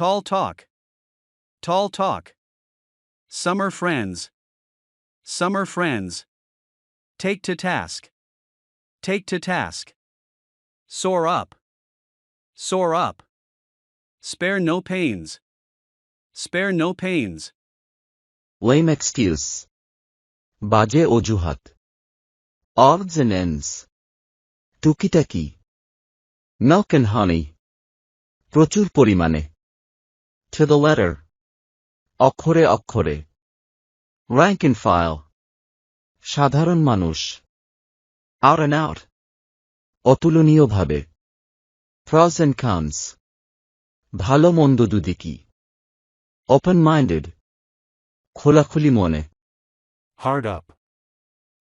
Tall talk. Tall talk. Summer friends. Summer friends. Take to task. Take to task. Soar up. Soar up. Spare no pains. Spare no pains. Lame excuse. Baje ojuhat. Odds and ends. Tuki-taki. Milk and honey. Prochur porimane. To the letter. Okhore okhore. Rank and file. Shadharon manush. Out and out. Otuloniyo bhabe. Pros and cons. Bhalo mondo dudiki. Open-minded. Kholakhuli mone. Hard up.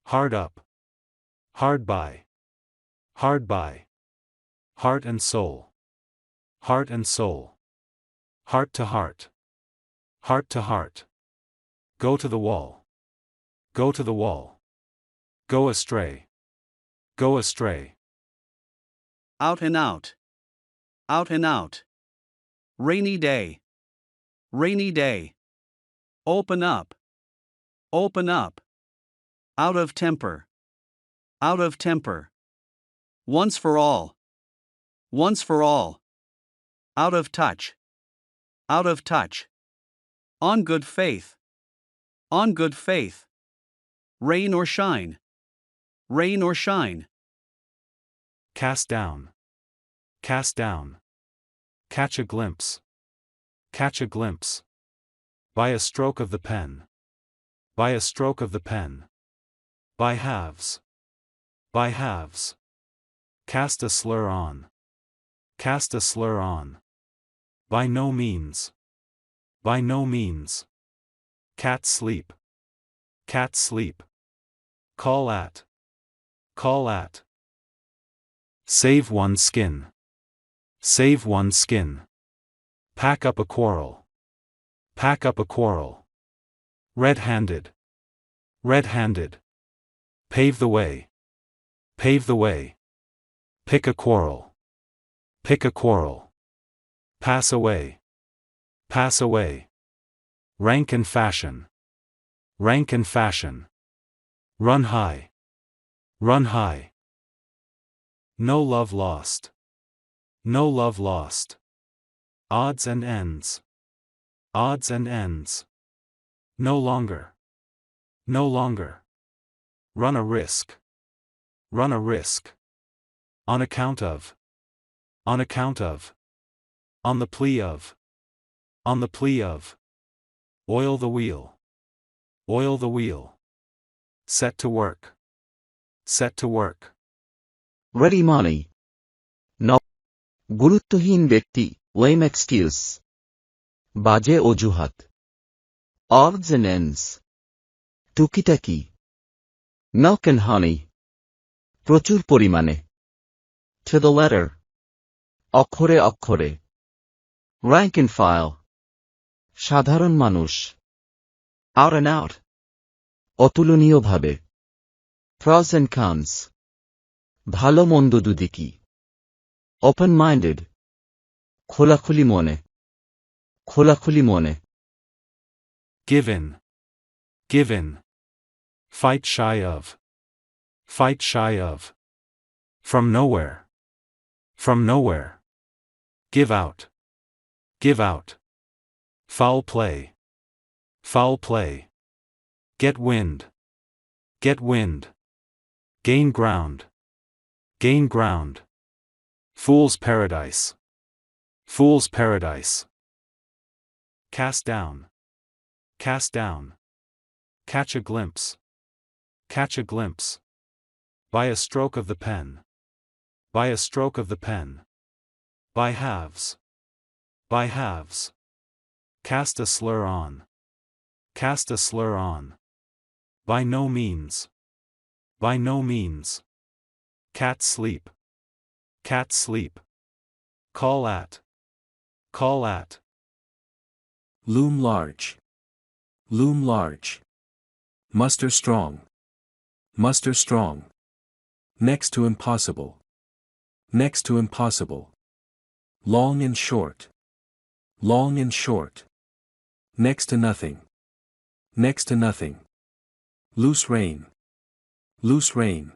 Hard up. Hard by. Hard by. Heart and soul. Heart and soul. Heart to heart. Heart to heart. Go to the wall. Go to the wall. Go astray. Go astray. Out and out. Out and out. Rainy day. Rainy day. Open up. Open up. Out of temper. Out of temper. Once for all. Once for all. Out of touch. Out of touch. On good faith. On good faith. Rain or shine. Rain or shine. Cast down. Cast down. Catch a glimpse. Catch a glimpse. By a stroke of the pen. By a stroke of the pen. By halves. By halves. Cast a slur on. Cast a slur on. By no means. By no means. Cat sleep. Cat sleep. Call at. Call at. Save one skin. Save one skin. Pack up a quarrel. Pack up a quarrel. Red-handed. Red-handed. Pave the way. Pave the way. Pick a quarrel. Pick a quarrel. Pass away. Pass away. Rank and fashion. Rank and fashion. Run high. Run high. No love lost. No love lost. Odds and ends. Odds and ends. No longer. No longer. Run a risk. Run a risk. On account of. On account of. On the plea of. On the plea of. Oil the wheel. Oil the wheel. Set to work. Set to work. Ready money. No. গুরুত্বহীন ব্যক্তি. Lame excuse. বাজে অজুহাত. Odds and ends. টুকিটাকি. Milk and honey. প্রচুর পরিমাণে. To the letter. অক্ষরে অক্ষরে. Rank and file. সাধারণ মানুষ. Out and out. অতুলনীয়ভাবে. Pros and cons. ভালো মন্দ দুদিকি. Open-minded. খোলাখুলি মনে. খোলাখুলি মনে. Give in. Give in. Fight shy of. Fight shy of. From nowhere. From nowhere. Give out. Give out. Foul play. Foul play. Get wind. Get wind. Gain ground. Gain ground. Fool's paradise. Fool's paradise. Cast down. Cast down. Catch a glimpse. Catch a glimpse. By a stroke of the pen. By a stroke of the pen. By halves. By halves. Cast a slur on. Cast a slur on. By no means. By no means. Cat sleep. Cat sleep. Call at. Call at. Loom large. Loom large. Muster strong. Muster strong. Next to impossible. Next to impossible. Long and short. Long and short. Next to nothing. Next to nothing. Loose rain. Loose rain.